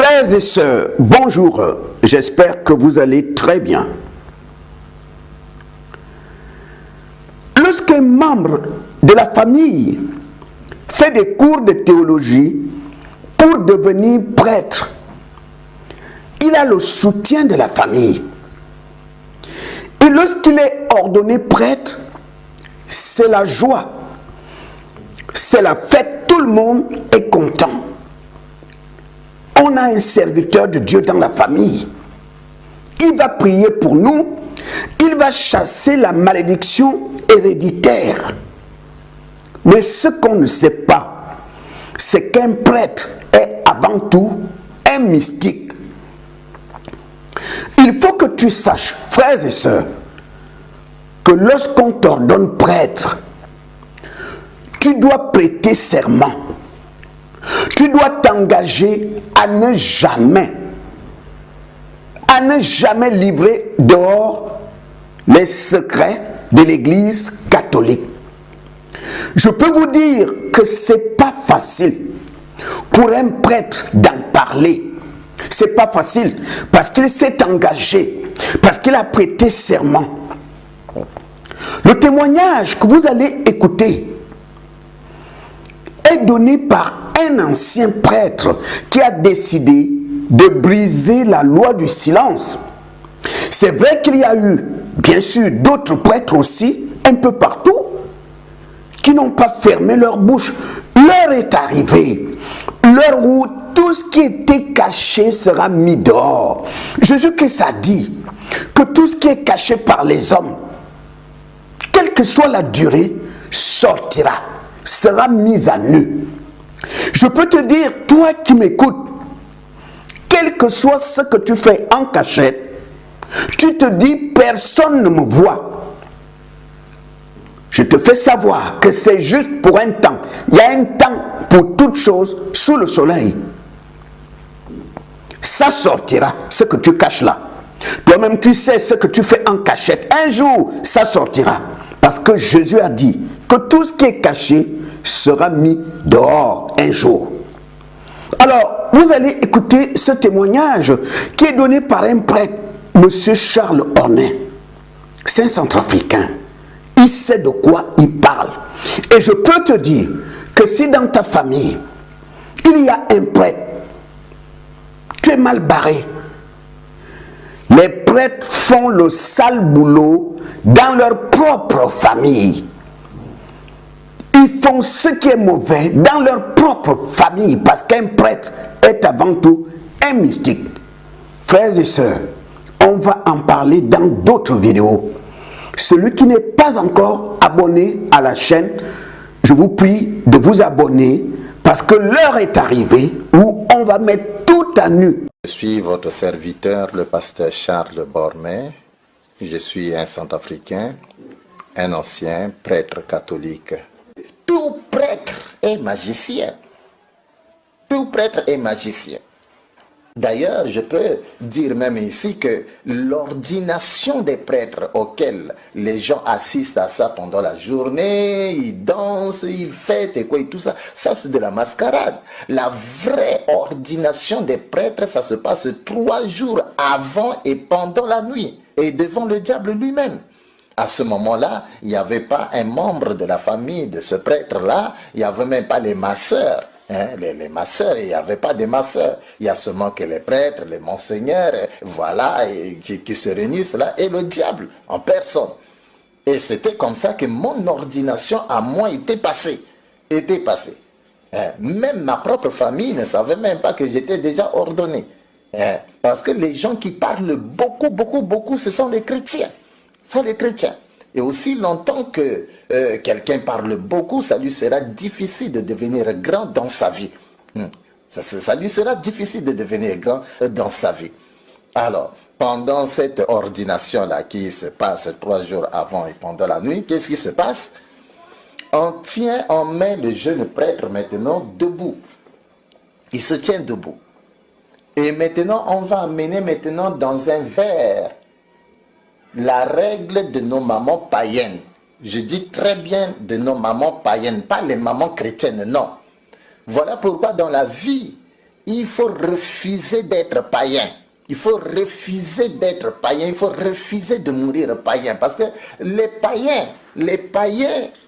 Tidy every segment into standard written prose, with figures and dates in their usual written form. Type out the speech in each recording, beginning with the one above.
Frères et sœurs, bonjour, j'espère que vous allez très bien. Lorsqu'un membre de la famille fait des cours de théologie pour devenir prêtre, il a le soutien de la famille. Et lorsqu'il est ordonné prêtre, c'est la joie, c'est la fête, tout le monde est content. On a un serviteur de Dieu dans la famille. Il va prier pour nous. Il va chasser la malédiction héréditaire. Mais ce qu'on ne sait pas, c'est qu'un prêtre est avant tout un mystique. Il faut que tu saches, frères et sœurs, que lorsqu'on t'ordonne prêtre, tu dois prêter serment. Tu dois t'engager à ne jamais livrer dehors les secrets de l'Église catholique. Je peux vous dire que c'est pas facile pour un prêtre d'en parler. C'est pas facile parce qu'il s'est engagé, parce qu'il a prêté serment. Le témoignage que vous allez écouter est donné par un ancien prêtre qui a décidé de briser la loi du silence. C'est vrai qu'il y a eu, bien sûr, d'autres prêtres aussi, un peu partout, qui n'ont pas fermé leur bouche. L'heure est arrivée, l'heure où tout ce qui était caché sera mis dehors. Jésus-Christ a dit que tout ce qui est caché par les hommes, quelle que soit la durée, sortira, sera mis à nu. Je peux te dire, toi qui m'écoutes, quel que soit ce que tu fais en cachette, tu te dis, personne ne me voit. Je te fais savoir que c'est juste pour un temps. Il y a un temps pour toute chose sous le soleil. Ça sortira, ce que tu caches là. Toi-même, tu sais ce que tu fais en cachette. Un jour, ça sortira. Parce que Jésus a dit que tout ce qui est caché sera mis dehors un jour. Alors, vous allez écouter ce témoignage qui est donné par un prêtre, M. Charles Ornet. C'est un centrafricain. Il sait de quoi il parle. Et je peux te dire que si dans ta famille, il y a un prêtre, tu es mal barré. Les prêtres font le sale boulot dans leur propre famille. Ils font ce qui est mauvais dans leur propre famille parce qu'un prêtre est avant tout un mystique. Frères et sœurs, on va en parler dans d'autres vidéos. Celui qui n'est pas encore abonné à la chaîne, je vous prie de vous abonner parce que l'heure est arrivée où on va mettre tout à nu. Je suis votre serviteur, le pasteur Charles Bormet. Je suis un centrafricain, un ancien prêtre catholique. Tout prêtre est magicien. Tout prêtre est magicien. D'ailleurs, je peux dire même ici que l'ordination des prêtres auxquels les gens assistent à ça pendant la journée, ils dansent, ils fêtent et quoi et tout ça, ça c'est de la mascarade. La vraie ordination des prêtres, ça se passe 3 jours avant et pendant la nuit et devant le diable lui-même. À ce moment-là, il n'y avait pas un membre de la famille de ce prêtre-là, il n'y avait même pas les masseurs. Les masseurs, il n'y avait pas de masseurs. Il y a seulement que les prêtres, les monseigneurs, voilà, qui se réunissent là, et le diable en personne. Et c'était comme ça que mon ordination à moi était passée. Même ma propre famille ne savait même pas que j'étais déjà ordonné. Parce que les gens qui parlent beaucoup, ce sont les chrétiens. Et aussi longtemps que quelqu'un parle beaucoup, ça lui sera difficile de devenir grand dans sa vie. Ça lui sera difficile de devenir grand dans sa vie. Alors, pendant cette ordination-là qui se passe 3 jours avant et pendant la nuit, qu'est-ce qui se passe? On met le jeune prêtre maintenant debout. Il se tient debout. Et maintenant, on va amener maintenant dans un verre la règle de nos mamans païennes. Je dis très bien de nos mamans païennes, pas les mamans chrétiennes, non. Voilà pourquoi dans la vie, il faut refuser d'être païen. Il faut refuser d'être païen, il faut refuser de mourir païen. Parce que les païens,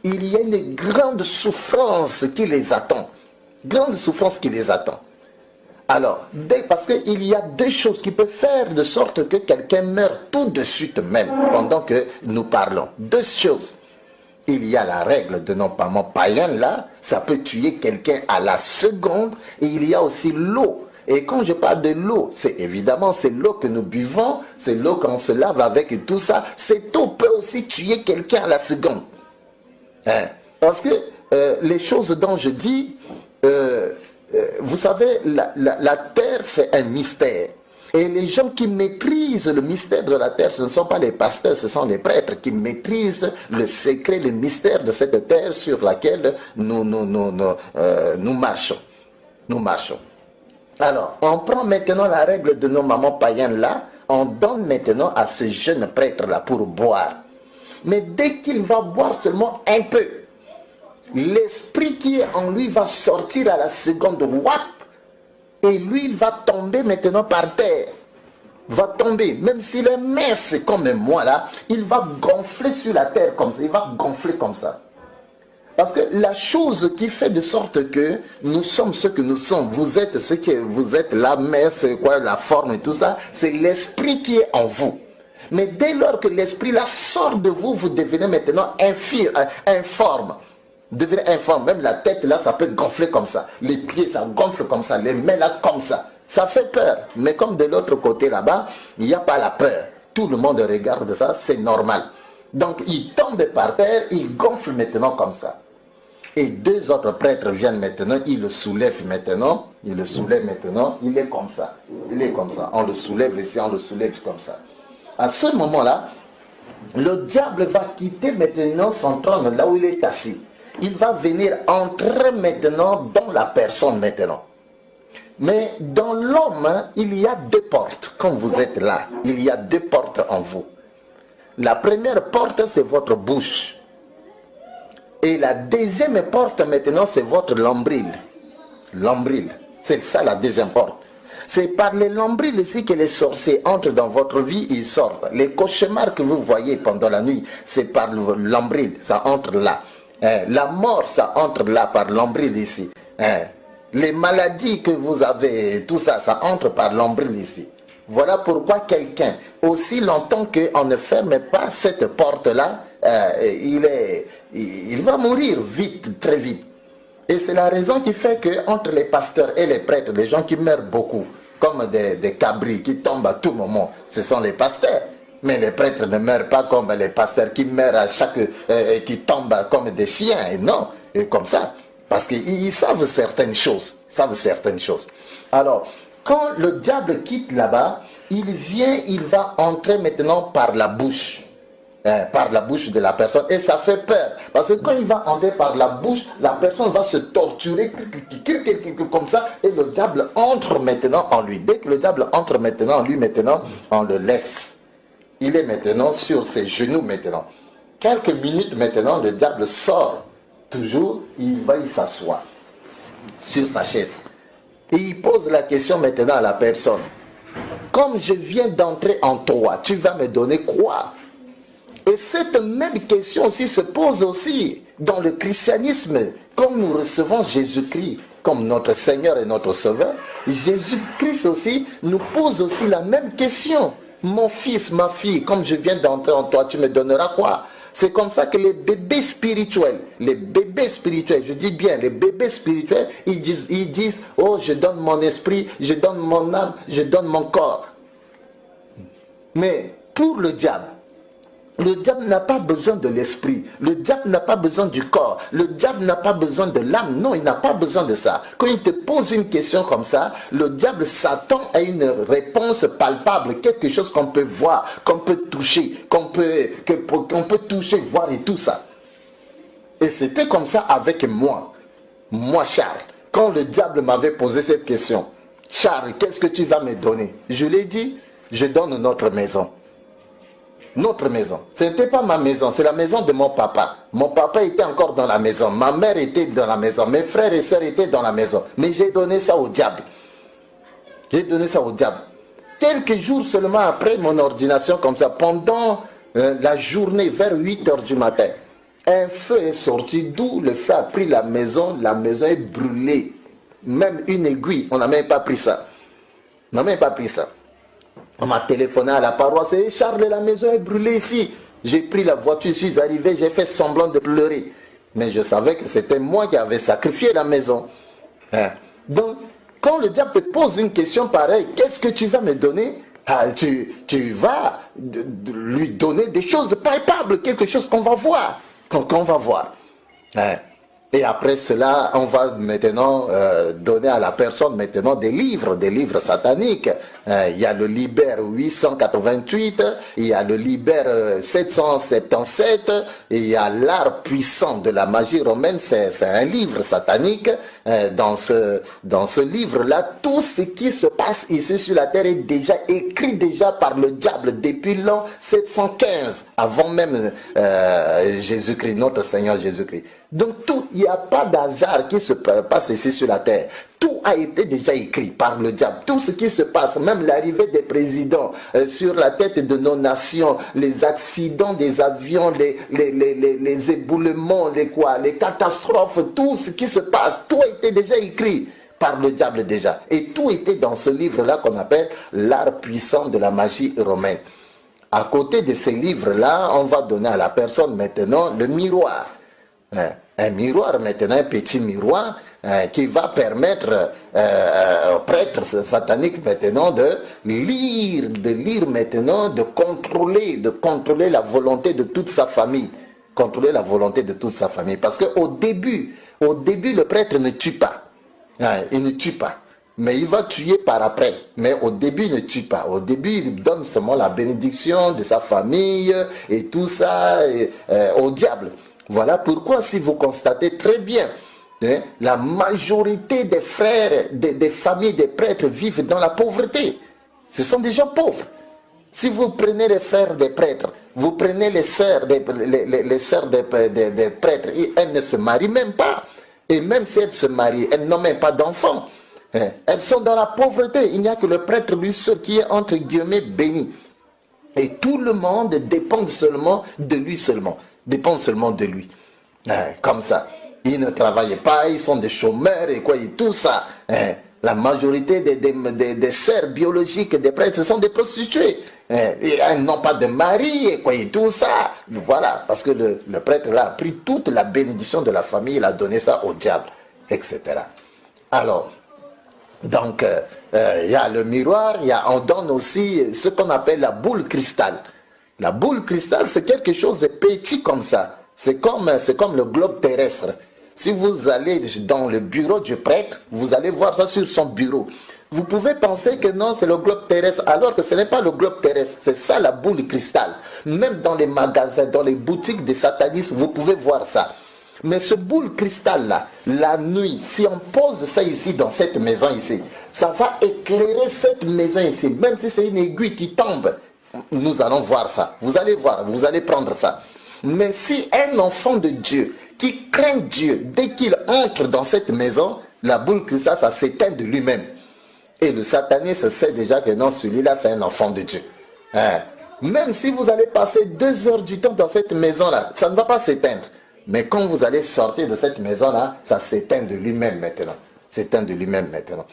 il y a une grande souffrance qui les attend. Grande souffrance qui les attend. Alors, parce qu'il y a deux choses qui peuvent faire de sorte que quelqu'un meure tout de suite même, pendant que nous parlons. Deux choses. Il y a la règle de nos parents païens là, ça peut tuer quelqu'un à la seconde. Et il y a aussi l'eau. Et quand je parle de l'eau, c'est évidemment c'est l'eau que nous buvons, c'est l'eau qu'on se lave avec et tout ça. Cette eau peut aussi tuer quelqu'un à la seconde. Hein? Parce que les choses dont je dis, vous savez, la terre c'est un mystère. Et les gens qui maîtrisent le mystère de la terre, ce ne sont pas les pasteurs, ce sont les prêtres qui maîtrisent le secret, le mystère de cette terre sur laquelle nous marchons. Nous marchons. Alors, on prend maintenant la règle de nos mamans païennes là, on donne maintenant à ce jeune prêtre là pour boire. Mais dès qu'il va boire seulement un peu, l'esprit qui est en lui va sortir à la seconde, wap, et lui il va tomber maintenant par terre. Va tomber, même s'il est mince comme moi là, il va gonfler sur la terre comme ça, il va gonfler comme ça. Parce que la chose qui fait de sorte que nous sommes ce que nous sommes, vous êtes ce que vous êtes, la messe, quoi, la forme et tout ça, c'est l'esprit qui est en vous. Mais dès lors que l'esprit là sort de vous, vous devenez maintenant informe. Devenez informe, même la tête là, ça peut gonfler comme ça. Les pieds, ça gonfle comme ça, les mains là, comme ça. Ça fait peur. Mais comme de l'autre côté là-bas, il n'y a pas la peur. Tout le monde regarde ça, c'est normal. Donc il tombe par terre, il gonfle maintenant comme ça. Et deux autres prêtres viennent maintenant, ils le soulèvent maintenant, il est comme ça. Il est comme ça. On le soulève ici, on le soulève comme ça. À ce moment-là, le diable va quitter maintenant son trône là où il est assis. Il va venir entrer maintenant dans la personne maintenant. Mais dans l'homme, il y a deux portes. Quand vous êtes là, il y a deux portes en vous. La première porte, c'est votre bouche. Et la deuxième porte maintenant, c'est votre nombril. Nombril, c'est ça la deuxième porte. C'est par les nombrils ici que les sorciers entrent dans votre vie, ils sortent. Les cauchemars que vous voyez pendant la nuit, c'est par le nombril, ça entre là. La mort, ça entre là par nombril ici. Les maladies que vous avez, tout ça, ça entre par nombril ici. Voilà pourquoi quelqu'un, aussi longtemps qu'on ne ferme pas cette porte-là, il va mourir vite, très vite. Et c'est la raison qui fait qu'entre les pasteurs et les prêtres, les gens qui meurent beaucoup, comme des cabris qui tombent à tout moment, ce sont les pasteurs. Mais les prêtres ne meurent pas comme les pasteurs qui meurent à qui tombent comme des chiens, et non, et comme ça. Parce qu'ils savent certaines choses, Alors, quand le diable quitte là-bas, il va entrer maintenant par la bouche. Par la bouche de la personne, et ça fait peur parce que quand il va entrer par la bouche, la personne va se torturer comme ça, et le diable entre maintenant en lui. Dès que le diable entre maintenant en lui, maintenant on le laisse. Il est maintenant sur ses genoux maintenant. Quelques minutes maintenant, le diable sort toujours, il s'assoit sur sa chaise et il pose la question maintenant à la personne: comme je viens d'entrer en toi, tu vas me donner quoi? Et cette même question aussi se pose aussi dans le christianisme. Comme nous recevons Jésus-Christ comme notre Seigneur et notre Sauveur, Jésus-Christ aussi nous pose aussi la même question. Mon fils, ma fille, comme je viens d'entrer en toi, tu me donneras quoi? C'est comme ça que les bébés spirituels, je dis bien, les bébés spirituels, ils disent, oh, je donne mon esprit, je donne mon âme, je donne mon corps. Mais pour le diable n'a pas besoin de l'esprit. Le diable n'a pas besoin du corps. Le diable n'a pas besoin de l'âme. Non, il n'a pas besoin de ça. Quand il te pose une question comme ça, le diable s'attend à une réponse palpable, quelque chose qu'on peut voir, qu'on peut toucher, qu'on peut toucher, voir et tout ça. Et c'était comme ça avec moi, Charles. Quand le diable m'avait posé cette question, Charles, qu'est-ce que tu vas me donner? Je lui ai dit, je donne notre maison. Notre maison. Ce n'était pas ma maison, c'est la maison de mon papa. Mon papa était encore dans la maison, ma mère était dans la maison, mes frères et sœurs étaient dans la maison. Mais j'ai donné ça au diable. J'ai donné ça au diable. Quelques jours seulement après mon ordination, comme ça, pendant la journée, vers 8 heures du matin, un feu est sorti, d'où le feu a pris la maison est brûlée. Même une aiguille, on n'a même pas pris ça. On n'a même pas pris ça. On m'a téléphoné à la paroisse, et Charles, la maison est brûlée ici. J'ai pris la voiture, je suis arrivé, j'ai fait semblant de pleurer. Mais je savais que c'était moi qui avais sacrifié la maison. Hein? Donc, quand le diable te pose une question pareille, qu'est-ce que tu vas me donner? Tu vas lui donner des choses de palpables, quelque chose qu'on va voir. Qu'on va voir. Hein? Et après cela, on va maintenant donner à la personne maintenant des livres sataniques. Il y a le Liber 888, il y a le Liber 777, et il y a l'art puissant de la magie romaine, c'est un livre satanique. Dans ce livre-là, tout ce qui se passe ici sur la terre est déjà écrit par le diable depuis l'an 715, avant même Jésus-Christ, notre Seigneur Jésus-Christ. Donc tout, il n'y a pas d'hasard qui se passe ici sur la terre. Tout a été déjà écrit par le diable. Tout ce qui se passe, même l'arrivée des présidents sur la tête de nos nations, les accidents des avions, les éboulements, les catastrophes, tout ce qui se passe, tout a été déjà écrit par le diable déjà. Et tout était dans ce livre-là qu'on appelle l'art puissant de la magie romaine. À côté de ces livres-là, on va donner à la personne maintenant le miroir. Un miroir maintenant, un petit miroir qui va permettre aux prêtres sataniques maintenant de lire maintenant, de contrôler la volonté de toute sa famille. Contrôler la volonté de toute sa famille. Parce qu'au début, le prêtre ne tue pas. Il ne tue pas. Mais il va tuer par après. Mais au début, il ne tue pas. Au début, il donne seulement la bénédiction de sa famille et tout ça au diable. Voilà pourquoi, si vous constatez très bien, la majorité des frères, des familles des prêtres vivent dans la pauvreté. Ce sont des gens pauvres. Si vous prenez les frères des prêtres, vous prenez les sœurs des prêtres, elles ne se marient même pas. Et même si elles se marient, elles n'ont même pas d'enfants. Elles sont dans la pauvreté. Il n'y a que le prêtre lui seul qui est entre guillemets béni. Et tout le monde dépend seulement de lui seulement. Dépend seulement de lui. Comme ça. Ils ne travaillent pas, ils sont des chômeurs et quoi, et tout ça. La majorité des sœurs biologiques des prêtres, ce sont des prostituées. Et elles n'ont pas de mari et quoi, et tout ça. Voilà, parce que le prêtre là a pris toute la bénédiction de la famille, il a donné ça au diable, etc. Alors, donc, il y a le miroir, on donne aussi ce qu'on appelle la boule cristal. La boule cristal, c'est quelque chose de petit comme ça. C'est comme le globe terrestre. Si vous allez dans le bureau du prêtre, vous allez voir ça sur son bureau. Vous pouvez penser que non, c'est le globe terrestre, alors que ce n'est pas le globe terrestre. C'est ça la boule cristal. Même dans les magasins, dans les boutiques des satanistes, vous pouvez voir ça. Mais ce boule cristal-là, la nuit, si on pose ça ici, dans cette maison ici, ça va éclairer cette maison ici. Même si c'est une aiguille qui tombe, nous allons voir ça. Vous allez voir, vous allez prendre ça. Mais si un enfant de Dieu qui craint Dieu, dès qu'il entre dans cette maison, la boule cristal, ça s'éteint de lui-même. Et le sataniste sait déjà que non, celui-là, c'est un enfant de Dieu. Même si vous allez passer 2 heures du temps dans cette maison-là, ça ne va pas s'éteindre. Mais quand vous allez sortir de cette maison-là, ça s'éteint de lui-même maintenant. S'éteint de lui-même maintenant.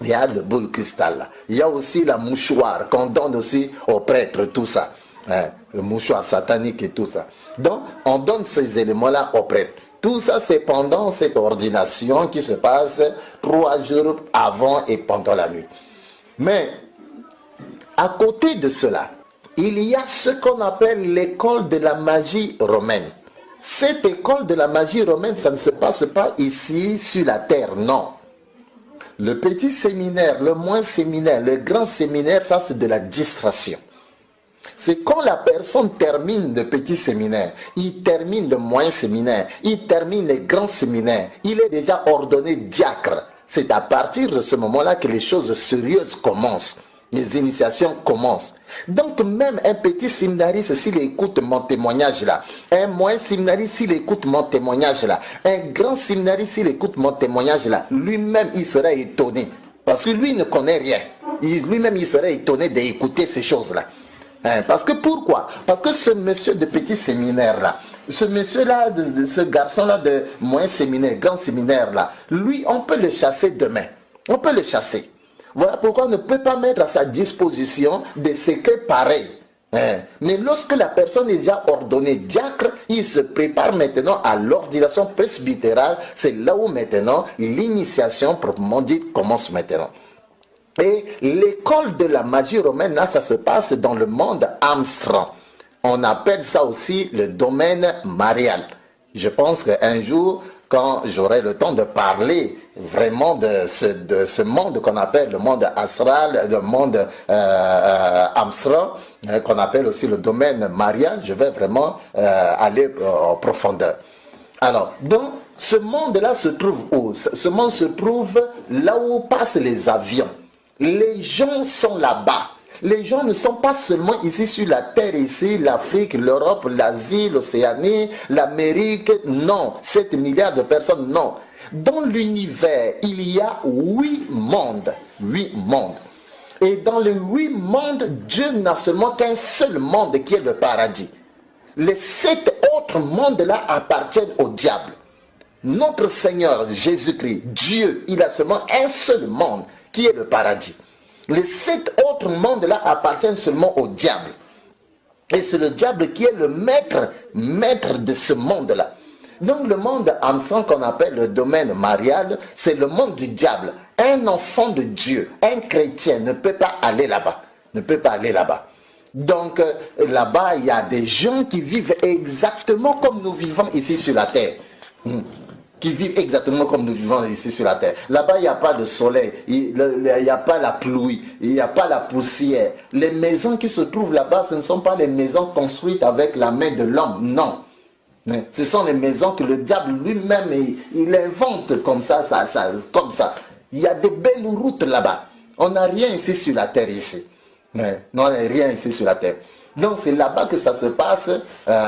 Il y a le boule cristal là. Il y a aussi la mouchoir qu'on donne aussi aux prêtres, tout ça. Le mouchoir satanique et tout ça. Donc, on donne ces éléments-là aux prêtres. Tout ça, c'est pendant cette ordination qui se passe 3 jours avant et pendant la nuit. Mais, à côté de cela, il y a ce qu'on appelle l'école de la magie romaine. Cette école de la magie romaine, ça ne se passe pas ici sur la terre, non. Le petit séminaire, le moins séminaire, le grand séminaire, ça c'est de la distraction. C'est quand la personne termine le petit séminaire, il termine le moyen séminaire, il termine le grand séminaire, il est déjà ordonné diacre. C'est à partir de ce moment-là que les choses sérieuses commencent. Les initiations commencent. Donc même un petit séminariste, s'il écoute mon témoignage là, un moyen séminariste, s'il écoute mon témoignage là, un grand séminariste, s'il écoute mon témoignage là, lui-même il sera étonné. Parce que lui ne connaît rien. Lui-même, il serait étonné d'écouter ces choses-là. Parce que pourquoi? Parce que ce monsieur de petit séminaire-là, ce monsieur-là, ce garçon-là de moyen séminaire, grand séminaire-là, lui, on peut le chasser demain. On peut le chasser. Voilà pourquoi on ne peut pas mettre à sa disposition des secrets pareils. Mais lorsque la personne est déjà ordonnée diacre, il se prépare maintenant à l'ordination presbytérale. C'est là où maintenant l'initiation proprement dite commence maintenant. Et l'école de la magie romaine, là, ça se passe dans le monde Armstrong. On appelle ça aussi le domaine marial. Je pense qu'un jour, quand j'aurai le temps de parler vraiment de ce monde qu'on appelle le monde astral, le monde Armstrong, qu'on appelle aussi le domaine marial, je vais vraiment aller en profondeur. Alors, donc, ce monde-là se trouve où? Ce monde se trouve là où passent les avions. Les gens sont là-bas. Les gens ne sont pas seulement ici sur la terre, ici, l'Afrique, l'Europe, l'Asie, l'Océanie, l'Amérique. Non, 7 milliards de personnes, non. Dans l'univers, il y a 8 mondes. 8 mondes. Et dans les 8 mondes, Dieu n'a seulement qu'un seul monde qui est le paradis. Les 7 autres mondes-là appartiennent au diable. Notre Seigneur Jésus-Christ, Dieu, il a seulement un seul monde qui est le paradis. Les 7 autres mondes-là appartiennent seulement au diable. Et c'est le diable qui est le maître de ce monde-là. Donc le monde ensemble qu'on appelle le domaine marial, c'est le monde du diable. Un enfant de Dieu, un chrétien ne peut pas aller là-bas. Ne peut pas aller là-bas. Donc là-bas, il y a des gens qui vivent exactement comme nous vivons ici sur la terre. Qui vivent exactement comme nous vivons ici sur la terre. Là-bas, il n'y a pas de soleil, il n'y a pas la pluie, il n'y a pas la poussière. Les maisons qui se trouvent là-bas, ce ne sont pas les maisons construites avec la main de l'homme, non. Ce sont les maisons que le diable lui-même, il invente comme ça, comme ça. Il y a de belles routes là-bas. On n'a rien ici sur la terre ici. Non, on n'a rien ici sur la terre. Donc c'est là-bas que ça se passe,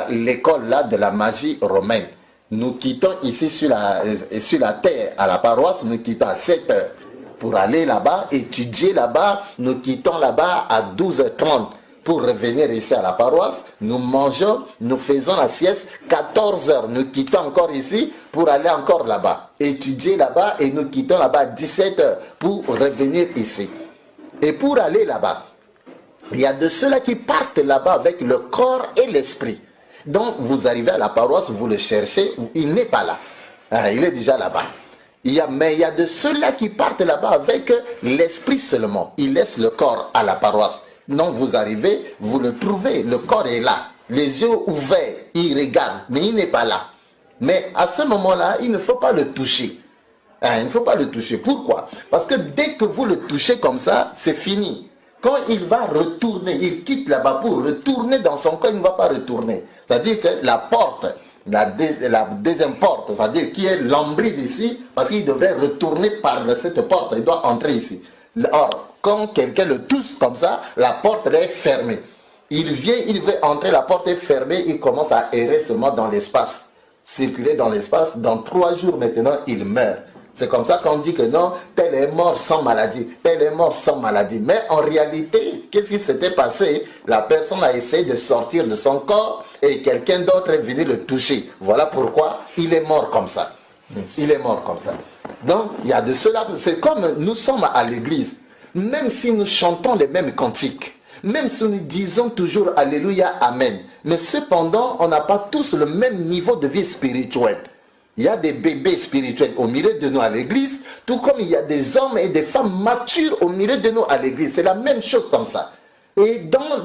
l'école là de la magie romaine. Nous quittons ici sur la terre, à la paroisse, nous quittons à 7 heures pour aller là-bas, étudier là-bas. Nous quittons là-bas à 12h30 pour revenir ici à la paroisse. Nous mangeons, nous faisons la sieste. 14h, nous quittons encore ici pour aller encore là-bas. Étudier là-bas et nous quittons là-bas à 17h pour revenir ici. Et pour aller là-bas, il y a de ceux-là qui partent là-bas avec le corps et l'esprit. Donc, vous arrivez à la paroisse, vous le cherchez, il n'est pas là. Il est déjà là-bas. Mais il y a de ceux-là qui partent là-bas avec l'esprit seulement. Ils laissent le corps à la paroisse. Non, vous arrivez, vous le trouvez, le corps est là. Les yeux ouverts, il regarde, mais il n'est pas là. Mais à ce moment-là, il ne faut pas le toucher. Il ne faut pas le toucher. Pourquoi? Parce que dès que vous le touchez comme ça, c'est fini. Quand il va retourner, il quitte là-bas pour retourner dans son corps, il ne va pas retourner. C'est-à-dire que la porte, la deuxième porte, c'est-à-dire qui est l'ombril ici, parce qu'il devrait retourner par cette porte, il doit entrer ici. Or, quand quelqu'un le touche comme ça, la porte est fermée. Il vient, il veut entrer, la porte est fermée, il commence à errer seulement dans l'espace, circuler dans l'espace. Dans 3 jours maintenant, il meurt. C'est comme ça qu'on dit que non, tel est mort sans maladie, tel est mort sans maladie. Mais en réalité, qu'est-ce qui s'était passé? La personne a essayé de sortir de son corps et quelqu'un d'autre est venu le toucher. Voilà pourquoi il est mort comme ça. Il est mort comme ça. Donc, il y a de cela, c'est comme nous sommes à l'église. Même si nous chantons les mêmes cantiques, même si nous disons toujours Alléluia, Amen, mais cependant, on n'a pas tous le même niveau de vie spirituelle. Il y a des bébés spirituels au milieu de nous à l'église, tout comme il y a des hommes et des femmes matures au milieu de nous à l'église. C'est la même chose comme ça. Et dans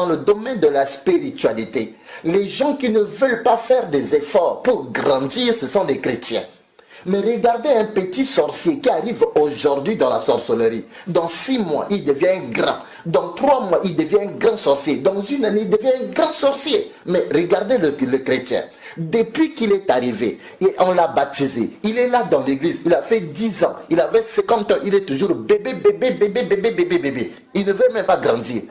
le domaine de la spiritualité, les gens qui ne veulent pas faire des efforts pour grandir, ce sont les chrétiens. Mais regardez un petit sorcier qui arrive aujourd'hui dans la sorcellerie. Dans 6 mois, il devient grand. Dans 3 mois, il devient grand sorcier. Dans 1 année, il devient grand sorcier. Mais regardez le chrétien. Depuis qu'il est arrivé, et on l'a baptisé, il est là dans l'église, il a fait 10 ans, il avait 50 ans, il est toujours bébé. Il ne veut même pas grandir.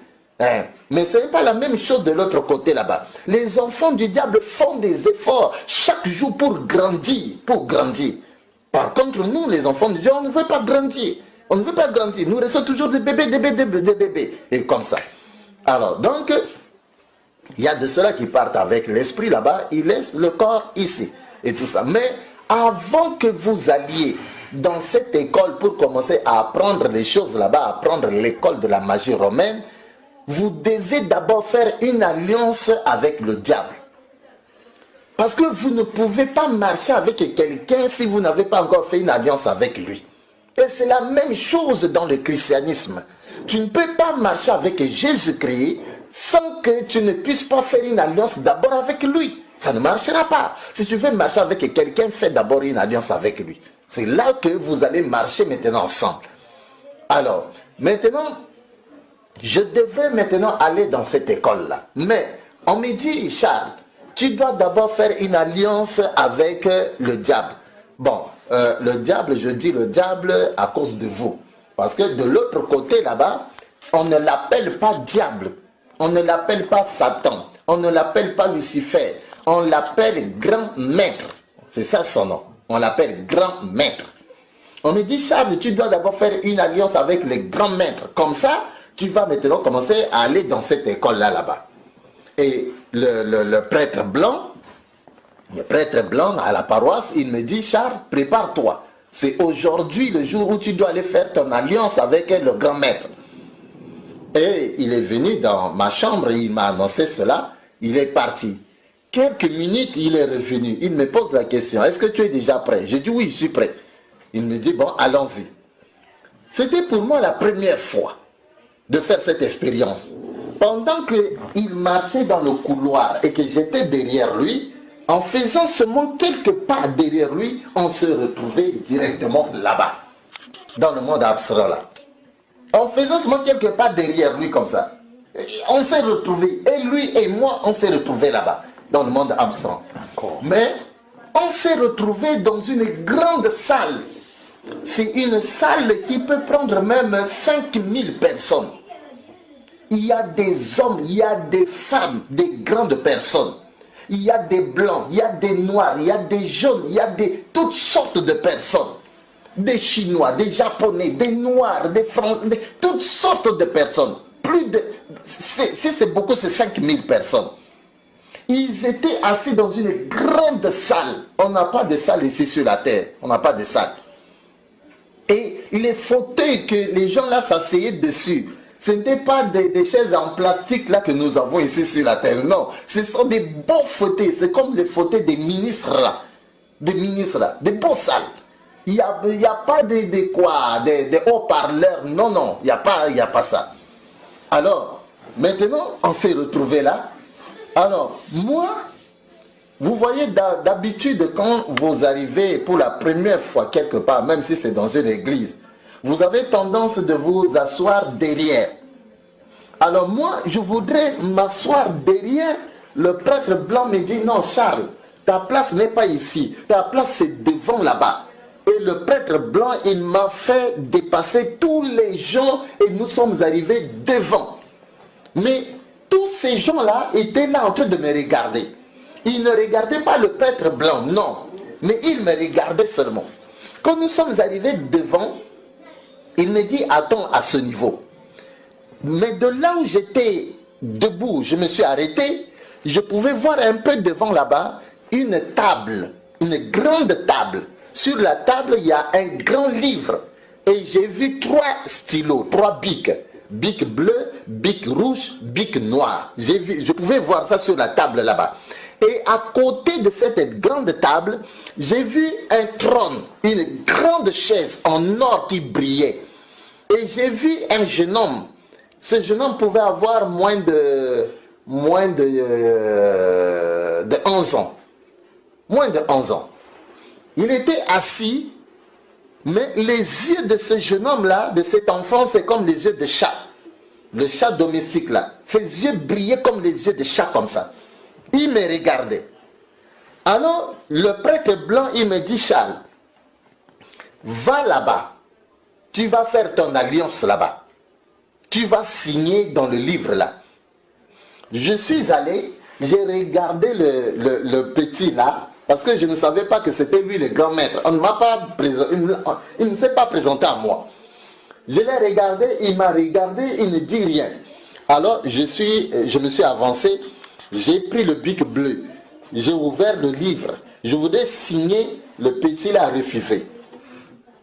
Mais ce n'est pas la même chose de l'autre côté là-bas. Les enfants du diable font des efforts chaque jour pour grandir, Par contre, nous, les enfants de Dieu, on ne veut pas grandir. On ne veut pas grandir. Nous restons toujours des bébés, des bébés, des bébés. Et comme ça. Alors, donc, il y a de ceux-là qui partent avec l'esprit là-bas, ils laissent le corps ici. Et tout ça. Mais avant que vous alliez dans cette école pour commencer à apprendre les choses là-bas, apprendre l'école de la magie romaine, vous devez d'abord faire une alliance avec le diable. Parce que vous ne pouvez pas marcher avec quelqu'un si vous n'avez pas encore fait une alliance avec lui. Et c'est la même chose dans le christianisme. Tu ne peux pas marcher avec Jésus-Christ sans que tu ne puisses pas faire une alliance d'abord avec lui. Ça ne marchera pas. Si tu veux marcher avec quelqu'un, fais d'abord une alliance avec lui. C'est là que vous allez marcher maintenant ensemble. Alors, maintenant, je devrais maintenant aller dans cette école-là. Mais on me dit, Charles, tu dois d'abord faire une alliance avec le diable. Bon, le diable, je dis le diable à cause de vous. Parce que de l'autre côté là-bas, on ne l'appelle pas diable. On ne l'appelle pas Satan. On ne l'appelle pas Lucifer. On l'appelle grand maître. C'est ça son nom. On l'appelle grand maître. On me dit, Charles, tu dois d'abord faire une alliance avec les grands maîtres. Comme ça, tu vas maintenant commencer à aller dans cette école-là, là-bas. Et le prêtre blanc à la paroisse, il me dit, Charles, prépare-toi. C'est aujourd'hui le jour où tu dois aller faire ton alliance avec le grand maître. Et il est venu dans ma chambre, il m'a annoncé cela, il est parti. Quelques minutes, il est revenu. Il me pose la question, est-ce que tu es déjà prêt? Je dis oui, je suis prêt. Il me dit, bon, allons-y. C'était pour moi la première fois de faire cette expérience. Pendant qu'il marchait dans le couloir et que j'étais derrière lui, en faisant seulement quelques pas derrière lui, on se retrouvait directement là-bas, dans le monde abstrait là. En faisant seulement quelques pas derrière lui comme ça, on s'est retrouvés. Et lui et moi, on s'est retrouvés là-bas, dans le monde abstrait. Mais on s'est retrouvés dans une grande salle. C'est une salle qui peut prendre même 5000 personnes. Il y a des hommes, il y a des femmes, des grandes personnes. Il y a des blancs, il y a des noirs, il y a des jaunes, il y a toutes sortes de personnes. Des Chinois, des Japonais, des Noirs, des Français, toutes sortes de personnes. Si c'est beaucoup, c'est 5000 personnes. Ils étaient assis dans une grande salle. On n'a pas de salle ici sur la terre. On n'a pas de salle. Et les fauteuils que les gens là s'asseyaient dessus, ce n'étaient pas des chaises en plastique là que nous avons ici sur la terre. Non, ce sont des beaux fauteuils. C'est comme les fauteuils des ministres là. Des ministres là. Des beaux salles. Il n'y a pas des haut-parleurs. Non, non, il n'y a pas ça. Alors, maintenant, on s'est retrouvés là. Alors, moi, vous voyez, d'habitude, quand vous arrivez pour la première fois quelque part, même si c'est dans une église, vous avez tendance de vous asseoir derrière. Alors moi, je voudrais m'asseoir derrière. Le prêtre blanc me dit, non Charles, ta place n'est pas ici. Ta place c'est devant là-bas. Et le prêtre blanc, il m'a fait dépasser tous les gens et nous sommes arrivés devant. Mais tous ces gens-là étaient là en train de me regarder. Ils ne regardaient pas le prêtre blanc, non. Mais ils me regardaient seulement. Quand nous sommes arrivés devant, il me dit, attends à ce niveau. Mais de là où j'étais debout, je me suis arrêté, je pouvais voir un peu devant là-bas une table, une grande table. Sur la table, il y a un grand livre. Et j'ai vu 3 stylos, 3 bics. Bic bleu, bic rouge, bic noir. Je pouvais voir ça sur la table là-bas. Et à côté de cette grande table, j'ai vu un trône, une grande chaise en or qui brillait. Et j'ai vu un jeune homme. Ce jeune homme pouvait avoir moins de 11 ans. Moins de 11 ans. Il était assis, mais les yeux de ce jeune homme-là, de cet enfant, c'est comme les yeux de chat. Le chat domestique là. Ses yeux brillaient comme les yeux de chat comme ça. Il me regardait. Alors, le prêtre blanc, il me dit, Charles, va là-bas. Tu vas faire ton alliance là-bas. Tu vas signer dans le livre là. Je suis allé, j'ai regardé le petit là. Parce que je ne savais pas que c'était lui le grand maître. On ne m'a pas il ne s'est pas présenté à moi. Je l'ai regardé, il m'a regardé, il ne dit rien. Alors je me suis avancé, j'ai pris le bic bleu, j'ai ouvert le livre, je voulais signer, le petit l'a refusé.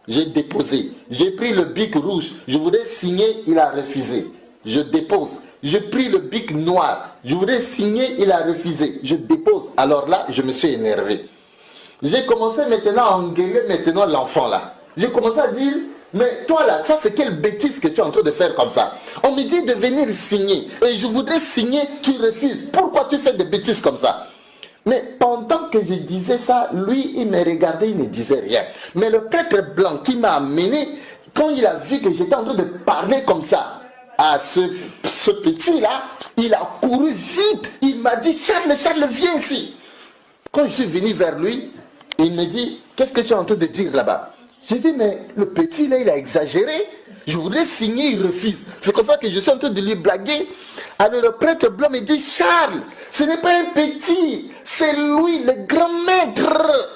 J'ai déposé, j'ai pris le bic rouge, je voulais signer, il a refusé. Je dépose, j'ai pris le bic noir, je voulais signer, il a refusé. Je dépose, alors là, je me suis énervé. J'ai commencé maintenant à engueuler maintenant l'enfant là. J'ai commencé à dire, mais toi là, ça c'est quelle bêtise que tu es en train de faire comme ça. On me dit de venir signer et je voudrais signer, tu refuses. Pourquoi tu fais des bêtises comme ça? Mais pendant que je disais ça, lui il me regardait, il ne disait rien. Mais le prêtre blanc qui m'a amené, quand il a vu que j'étais en train de parler comme ça à ce petit là, il a couru vite. Il m'a dit, Charles, viens ici. Quand je suis venu vers lui, il me dit, qu'est-ce que tu es en train de dire là-bas? J'ai dit, mais le petit là, il a exagéré. Je voudrais signer, il refuse. C'est comme ça que je suis en train de lui blaguer. Alors le prêtre blanc me dit, Charles, ce n'est pas un petit, c'est lui le grand maître.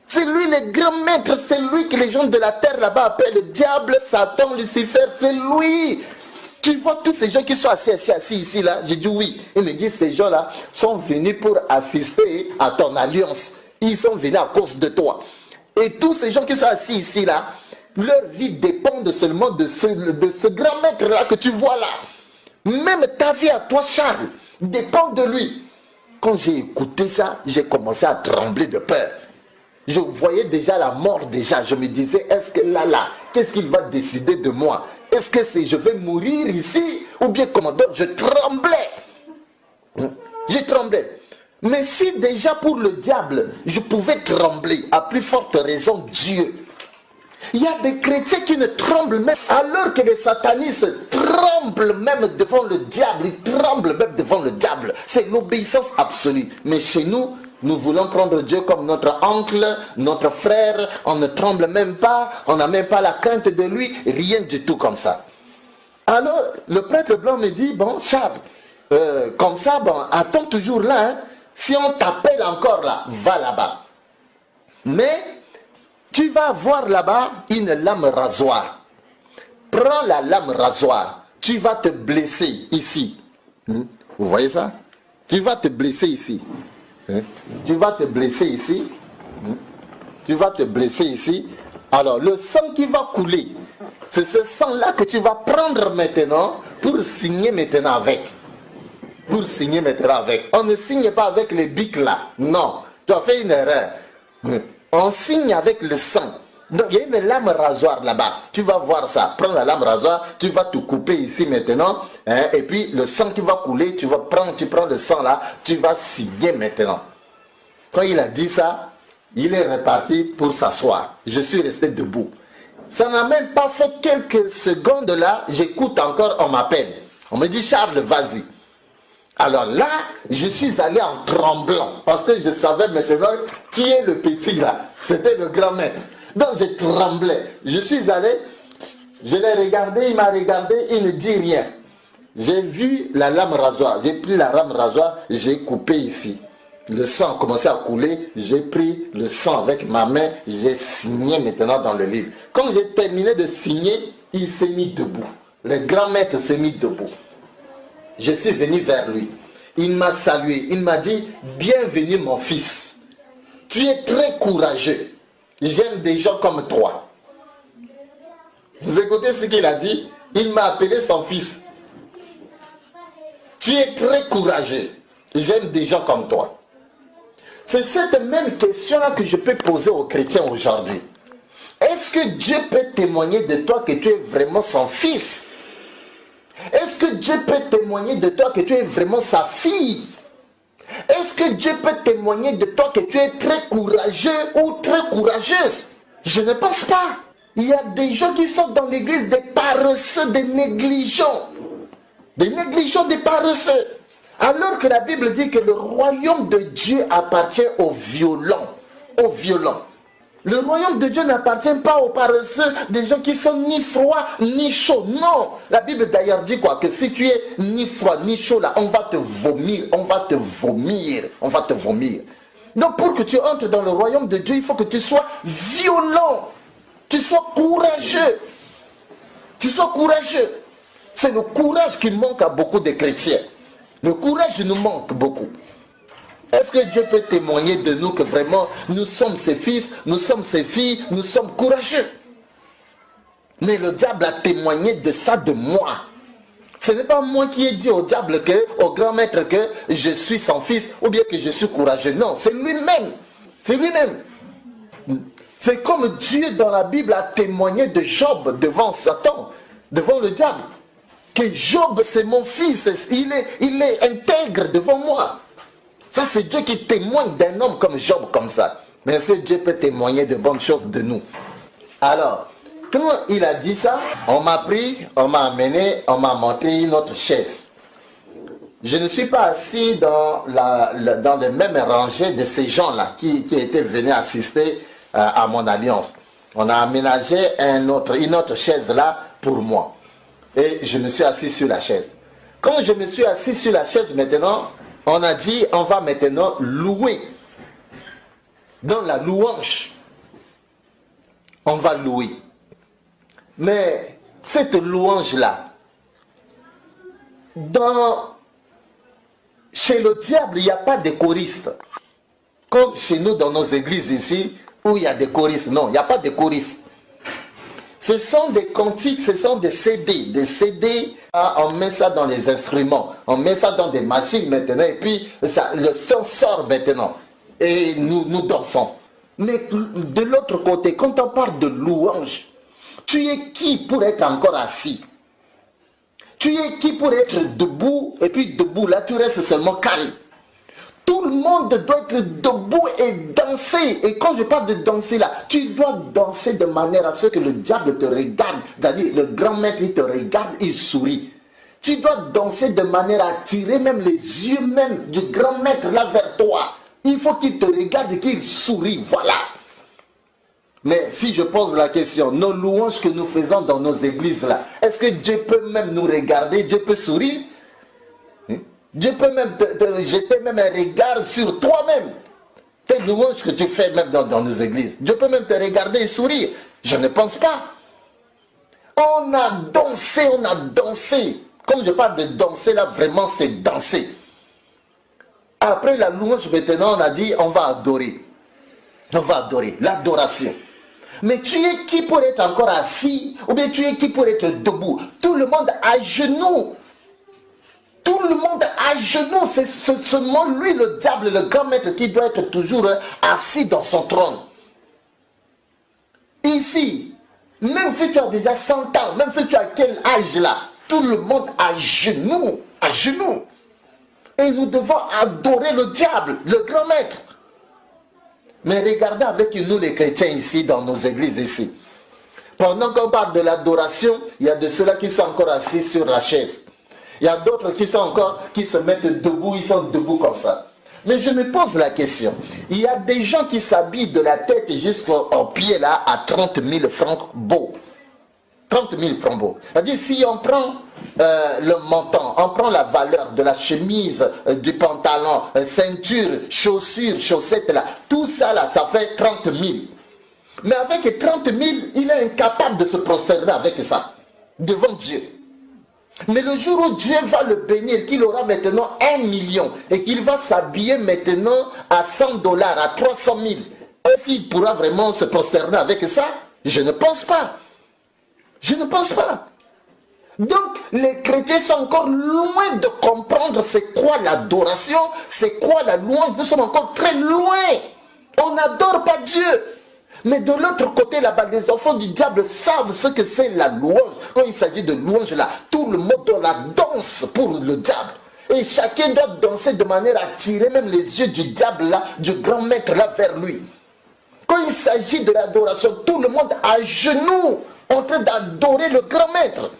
C'est lui le grand maître, c'est lui que les gens de la terre là-bas appellent le diable, Satan, Lucifer, c'est lui. Tu vois tous ces gens qui sont assis ici là? J'ai dit oui. Il me dit, ces gens-là sont venus pour assister à ton alliance. Ils sont venus à cause de toi. Et tous ces gens qui sont assis ici là, leur vie dépend seulement de ce grand maître là que tu vois là. Même ta vie à toi, Charles, dépend de lui. Quand j'ai écouté ça, j'ai commencé à trembler de peur. Je voyais déjà la mort déjà. Je me disais, est-ce que là, qu'est-ce qu'il va décider de moi? Est-ce que je vais mourir ici? Ou bien comment? Donc je tremblais. Je tremblais. Mais si déjà pour le diable, je pouvais trembler, à plus forte raison Dieu. Il y a des chrétiens qui ne tremblent même, alors que les satanistes tremblent même devant le diable. Ils tremblent même devant le diable. C'est l'obéissance absolue. Mais chez nous, nous voulons prendre Dieu comme notre oncle, notre frère. On ne tremble même pas, on n'a même pas la crainte de lui, rien du tout comme ça. Alors, le prêtre blanc me dit, bon, Charles, comme ça, bon, attends toujours là, hein. Si on t'appelle encore là, va là-bas. Mais tu vas voir là-bas une lame rasoir. Prends la lame rasoir. Tu vas te blesser ici. Vous voyez ça? Tu vas te blesser ici. Tu vas te blesser ici. Tu vas te blesser ici. Alors, le sang qui va couler, c'est ce sang-là que tu vas prendre maintenant pour signer maintenant avec. Pour signer maintenant avec. On ne signe pas avec les bics là. Non, tu as fait une erreur. On signe avec le sang. Donc il y a une lame rasoir là-bas. Tu vas voir ça. Prends la lame rasoir, tu vas te couper ici maintenant. Et puis le sang qui va couler, tu prends le sang là, tu vas signer maintenant. Quand il a dit ça, il est reparti pour s'asseoir. Je suis resté debout. Ça n'a même pas fait quelques secondes là, j'écoute encore, on m'appelle. On me dit, Charles, vas-y. Alors là, je suis allé en tremblant, parce que je savais maintenant qui est le petit là. C'était le grand maître. Donc je tremblais. Je suis allé, je l'ai regardé, il m'a regardé, il ne dit rien. J'ai vu la lame rasoir, j'ai pris la lame rasoir, j'ai coupé ici. Le sang a commencé à couler, j'ai pris le sang avec ma main, j'ai signé maintenant dans le livre. Quand j'ai terminé de signer, il s'est mis debout. Le grand maître s'est mis debout. Je suis venu vers lui. Il m'a salué. Il m'a dit, bienvenue mon fils. Tu es très courageux. J'aime des gens comme toi. Vous écoutez ce qu'il a dit? Il m'a appelé son fils. Tu es très courageux. J'aime des gens comme toi. C'est cette même question-là que je peux poser aux chrétiens aujourd'hui. Est-ce que Dieu peut témoigner de toi que tu es vraiment son fils? Est-ce que Dieu peut témoigner de toi que tu es vraiment sa fille? Est-ce que Dieu peut témoigner de toi que tu es très courageux ou très courageuse? Je ne pense pas. Il y a des gens qui sont dans l'église des paresseux, des négligents. Des négligents, des paresseux. Alors que la Bible dit que le royaume de Dieu appartient aux violents. Aux violents. Le royaume de Dieu n'appartient pas aux paresseux, des gens qui sont ni froids ni chauds. Non, la Bible d'ailleurs dit quoi? Que si tu es ni froid ni chaud là, on va te vomir, on va te vomir, on va te vomir. Donc pour que tu entres dans le royaume de Dieu, il faut que tu sois violent, tu sois courageux. Tu sois courageux. C'est le courage qui manque à beaucoup de chrétiens. Le courage nous manque beaucoup. Est-ce que Dieu peut témoigner de nous que vraiment nous sommes ses fils, nous sommes ses filles, nous sommes courageux? Mais le diable a témoigné de ça de moi. Ce n'est pas moi qui ai dit au diable, au grand maître, que je suis son fils ou bien que je suis courageux. Non, c'est lui-même. C'est lui-même. C'est comme Dieu dans la Bible a témoigné de Job devant Satan, devant le diable. Que Job c'est mon fils, il est intègre devant moi. Ça c'est Dieu qui témoigne d'un homme comme Job comme ça. Mais est-ce que Dieu peut témoigner de bonnes choses de nous? Alors, quand il a dit ça, on m'a pris, on m'a amené, on m'a montré une autre chaise. Je ne suis pas assis dans les mêmes rangées de ces gens-là qui étaient venus assister à mon alliance. On a aménagé une autre chaise là pour moi. Et je me suis assis sur la chaise. Quand je me suis assis sur la chaise maintenant, on a dit on va maintenant louer. Dans la louange, on va louer. Mais cette louange-là, chez le diable, il n'y a pas de choristes. Comme chez nous dans nos églises ici, où il y a des choristes. Non, il n'y a pas de choristes. Ce sont des cantiques, ce sont des CD. Des CD, on met ça dans les instruments. On met ça dans des machines maintenant. Et puis, le son sort maintenant. Et nous dansons. Mais de l'autre côté, quand on parle de louange, tu es qui pour être encore assis? Tu es qui pour être debout? Et puis debout, là, tu restes seulement calme. Tout le monde doit être debout et danser. Et quand je parle de danser là, tu dois danser de manière à ce que le diable te regarde. C'est-à-dire, le grand maître, il te regarde, il sourit. Tu dois danser de manière à attirer même les yeux même du grand maître là vers toi. Il faut qu'il te regarde et qu'il sourit. Voilà. Mais si je pose la question, nos louanges que nous faisons dans nos églises là, est-ce que Dieu peut même nous regarder? Dieu peut sourire? Dieu peut même te jeter même un regard sur toi-même. Tes louanges que tu fais même dans nos églises. Dieu peut même te regarder et sourire. Je ne pense pas. On a dansé, on a dansé. Comme je parle de danser là, vraiment c'est danser. Après la louange maintenant, on a dit on va adorer. On va adorer, l'adoration. Mais tu es qui pour être encore assis? Ou bien tu es qui pour être debout? Tout le monde à genoux. Tout le monde à genoux, c'est seulement lui, le diable, le grand maître, qui doit être toujours assis dans son trône. Ici, même si tu as déjà 100 ans, même si tu as quel âge là, tout le monde à genoux, à genoux. Et nous devons adorer le diable, le grand maître. Mais regardez avec nous les chrétiens ici, dans nos églises ici. Pendant qu'on parle de l'adoration, il y a de ceux-là qui sont encore assis sur la chaise. Il y a d'autres qui sont encore, qui se mettent debout, ils sont debout comme ça. Mais je me pose la question. Il y a des gens qui s'habillent de la tête jusqu'au pied là à 30 000 francs beaux. 30 000 francs beaux. C'est-à-dire si on prend le montant, on prend la valeur de la chemise, du pantalon, ceinture, chaussures, chaussettes là, tout ça là, ça fait 30 000. Mais avec 30 000, il est incapable de se prosterner avec ça, devant Dieu. Mais le jour où Dieu va le bénir, qu'il aura maintenant 1 million et qu'il va s'habiller maintenant à 100 $, à 300 000, est-ce qu'il pourra vraiment se prosterner avec ça? Je ne pense pas. Je ne pense pas. Donc, les chrétiens sont encore loin de comprendre c'est quoi l'adoration, c'est quoi la louange. Nous sommes encore très loin. On n'adore pas Dieu. Mais de l'autre côté, là-bas, les enfants du diable savent ce que c'est la louange. Quand il s'agit de louange, là, tout le monde la danse pour le diable. Et chacun doit danser de manière à attirer même les yeux du diable, là, du grand maître, là, vers lui. Quand il s'agit de l'adoration, tout le monde à genoux, en train d'adorer le grand maître.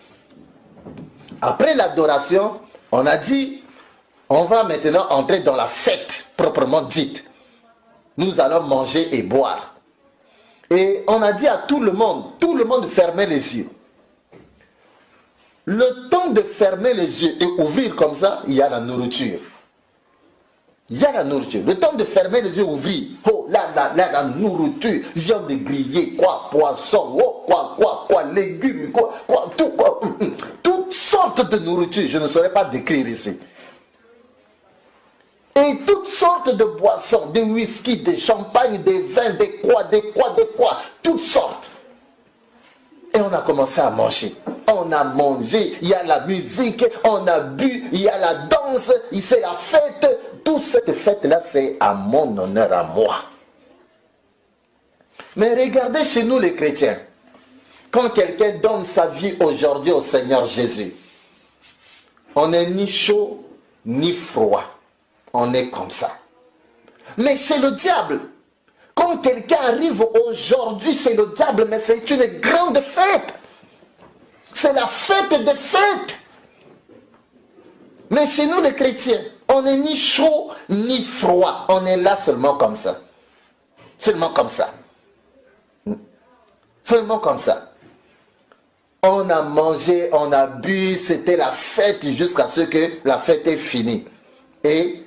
Après l'adoration, on a dit, on va maintenant entrer dans la fête proprement dite. Nous allons manger et boire. Et on a dit à tout le monde fermait les yeux. Le temps de fermer les yeux et ouvrir comme ça, il y a la nourriture. Il y a la nourriture. Le temps de fermer les yeux, ouvrir. Oh, là, la nourriture. Viande grillée, quoi, poisson, oh, quoi, légumes, quoi, tout, quoi. Toutes sortes de nourriture. Je ne saurais pas décrire ici. Et toutes sortes de boissons, des whisky, des champagnes, des vins, des quoi, toutes sortes. Et on a commencé à manger. On a mangé, il y a la musique, on a bu, il y a la danse, c'est la fête. Toute cette fête-là, c'est à mon honneur, à moi. Mais regardez chez nous les chrétiens. Quand quelqu'un donne sa vie aujourd'hui au Seigneur Jésus, on n'est ni chaud, ni froid. On est comme ça. Mais chez le diable, quand quelqu'un arrive aujourd'hui chez le diable, mais c'est une grande fête. C'est la fête des fêtes. Mais chez nous les chrétiens, on n'est ni chaud ni froid. On est là seulement comme ça. Seulement comme ça. Seulement comme ça. On a mangé, on a bu, c'était la fête jusqu'à ce que la fête est finie. Et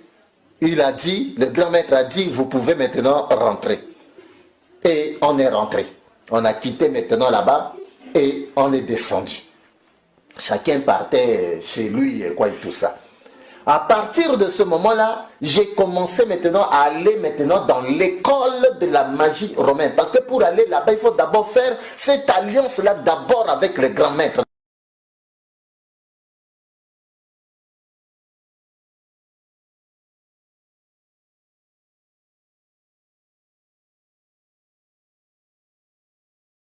il a dit, le grand maître a dit, vous pouvez maintenant rentrer. Et on est rentré. On a quitté maintenant là-bas et on est descendu. Chacun partait chez lui et quoi et tout ça. À partir de ce moment-là, j'ai commencé maintenant à aller maintenant dans l'école de la magie romaine. Parce que pour aller là-bas, il faut d'abord faire cette alliance-là d'abord avec le grand maître.